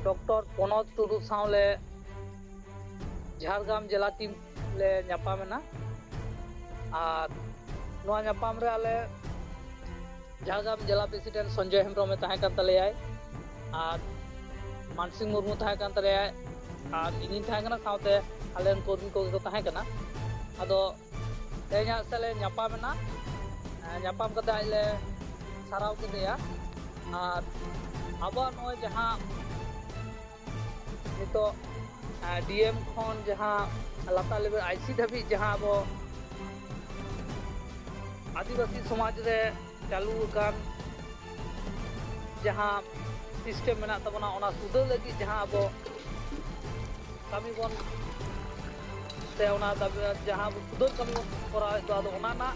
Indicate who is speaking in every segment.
Speaker 1: Doctor पनोत Tudu सावले Jhargram जिला team ले ᱧᱟᱯᱟᱢᱮᱱᱟ और नोआ ᱧᱟᱯᱟᱢ रे आले झारग्राम जिला प्रेसिडेंट संजय हेम्ब्रम तहां कान तलेयाय और मानसिंह मुर्मू तहां कान तलेयाय और इनी तहां काना सावते आलेन कर्मी को तहां काना आदो तेना सले ᱧᱟᱯᱟᱢᱮᱱᱟ ᱧᱟᱯᱟᱢ कते आले साराव केदेया और अब नोय जहां नितो डीएम खन जहां लाता लेवल आईसी धाबी जहां अब आदिवासी समाज रे चालू कान जहां सिस्टम मेना तबना ओना सुधार लगी जहां अब कमी बन से ओना जहां सुधार कमी बन करा तो ओना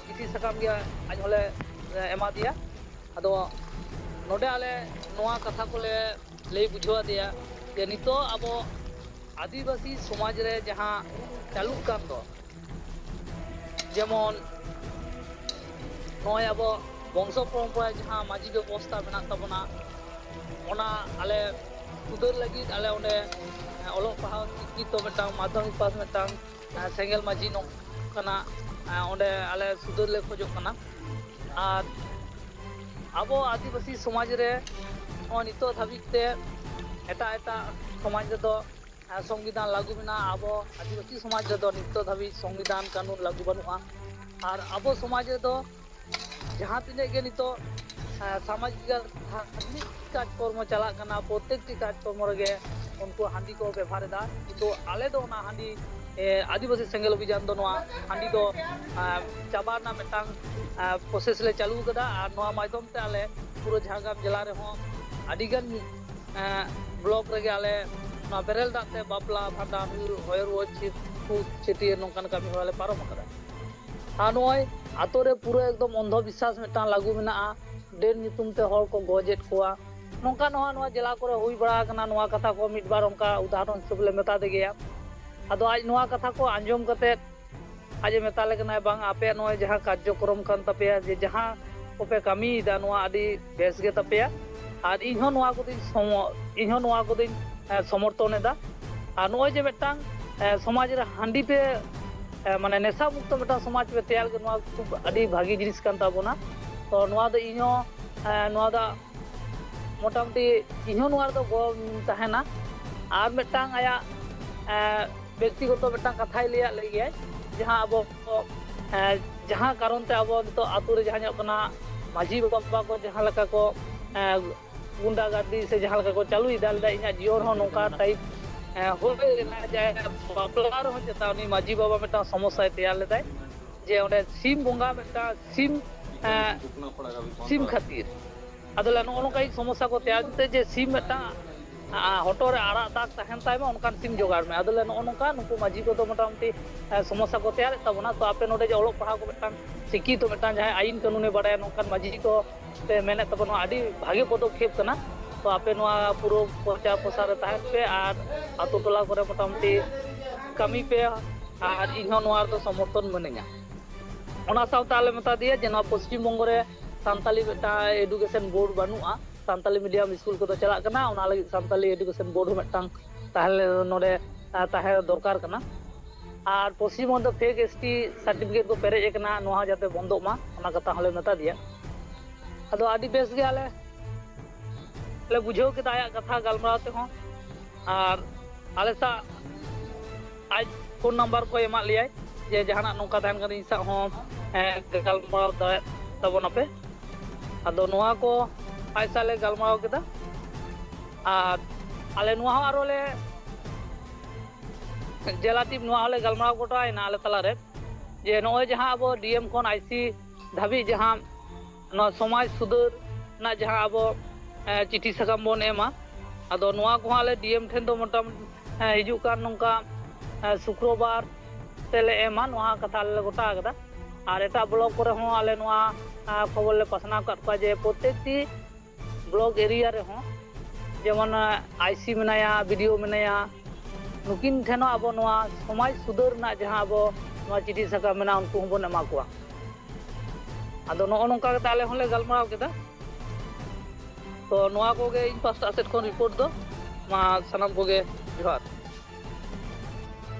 Speaker 1: चिठी सकाम गया आज होले एमा दिया अदो नोडे आले नोआ कथा को ले बुझवा दिया जे नितो अब आदिवासी समाज रे जहां चालू कान दो जेमन नोय अब वंश परम्परा जहां माजी व्यवस्था मेना तबना ओना आले सुधार लगी आले ओने ओलो पहाव शिक्षित मेटांग माध्यमिक पास मेटांग सेंगेल माजी नोकना ओंडे आले सुधार ले खोजो कना और अब आदिवासी समाज रे नितो धाबिते एटा एटा समाज रे दो संविधान लागू मेना अब आदिवासी समाज रे दो नितो धाबी संविधान कानून लागू बनुआ और अब समाज रे दो जहां तिने के नितो सामाजिक कार्यक्रम चला कना प्रत्येकटी कार्यक्रम रे उनको हांडी को व्यवहार दा तो आले दो ना हांडी आदिवासी सेंगेल अभियान दो नोआ हांडी दो चाबाना मेटांग प्रोसेस ले चालू कदा और नोआ माध्यम ते आले पूरा झारग्राम जिला रे हो आदिगन ब्लॉक रे आले नोआ बेरेल दाते बापला भांडा होयर वो चिटी नोकान कमी वाले पारम कदा नोय आतो रे पूरा एकदम अंधविश्वास मेटांग लागू मेना डेर नितुम ते हर को गजेट कोआ नोका नोआ जिला करे हुई बड़ा कना नोआ कथा को मिड बार उनका उदाहरण सब ले मेता दे गया अदो आज नोआ कथा को आंजम कते आज मेताले कना बांग आपे नोय जहां कार्यक्रम कान तपेया जे जहां ओपे कमी दा नोआ आदि बेस गे तपेया और इहो नोआ को दिन समर्थन एदा और नोय जे मेटांग समाज रे हांडी पे माने नेशा मुक्त मेटा समाज पे तैयार के नोआ खूब आदि भागी जिनिस कान ताबोना तो नोआ दो इहो नोआ दा मोटामुटी इहो नोआ दो तहना और मेटांग आया व्यक्तिगत मेटांग कथाय लिया लगे जहां अब जहां कारण ते अब तो आतु रे जहां कना माझी बाबा को जहां लका को गुंडागर्दी से जहां लका को चालू इदाल इना जीवन हो नोका टाइप होले ना जाय बापला रो जता उनी माझी बाबा मेटा समस्या तैयार लेदाय जे ओंडे सिम बोंगा मेटा सिम खातिर अदला नो नोकाई समस्या को तैयार ते जे सिम मेटा हटो रे आड़ा दाग तहन ताय में उनकान सिम जोगाड़ में अदले नो नोका नुकु माझी को तो मोटामुटी समस्या को तैयार तबना तो आपे नोडे जे ओलोक पढ़ा को मेटान शिक्षित तो मेटान जहां आईन कानूने बड़ाय नोकान माझी को पे मेने तबनो आडी भागे पदक्षेप कना तो आपे नोआ पूरा प्रचार प्रसार तहन पे और आतो टोला करे मोटामुटी कमी पे और इनहो नोआ तो समर्थन मनेगा ओना सावता आले मता दिया जे नोआ पश्चिम बंग रे सान्ताली बेटा एडुकेशन बोर्ड बनुआ सान्ताली मीडियम स्कूल को तो चला कना ओना लगी सान्ताली एडुकेशन बोर्ड मेटांग ताहले नोडे ताहे दरकार कना और Paschim Banga fake ST certificate को पेरेज कना नोहा जाते बंदो मा ओना कथा हले मेता दिया अदो आदि बेस गे आले बुझाव के आया कथा गलमाराव ते हो और आले सा आज फोन नंबर को एमा लिया जे जहाना नोका तहन कनी सा हो गलमाराव दाय तबन आपे अदो नोआ को पैसा ले गलमाराव केदा और आले नोआ आरो ले जिला टीम नोआ ले गलमाराव गोटाय ना आले तला रे जे नोय जहां अब डीएम कोन आईसी धाबी जहां नो समाज सुधार ना जहां अब चिठी सकाम बन एमा अदो नोआ को आले डीएम ठेन दो मोटाम हिजु कान नोंका शुक्रवार तेले एमा नोआ कथा ले गोटा कदा और एटा ब्लॉक करे हो आले नोआ खबर ले पासना का जे प्रत्येकटी ब्लॉक एरिया रे हो जेमन आईसी मेनाया वीडियो मेनाया नुकिन ठेनो अब नोआ समाज सुधार ना जहां अब नोआ चिठी सकाम मेना उनको बन एमा कोआ अदो नो नोंका कता आले होले गलमाराव केदा ᱛᱚ ᱱᱚᱣᱟ ᱠᱚᱜᱮ ᱤᱧ ᱯᱟᱥᱴᱟ ᱥᱮᱫ ᱠᱷᱚᱱ ᱨᱤᱯᱳᱨᱴ ᱫᱚ, ᱢᱟ ᱥᱟᱱᱟᱢ ᱠᱚᱜᱮ ᱡᱚᱦᱟᱨ।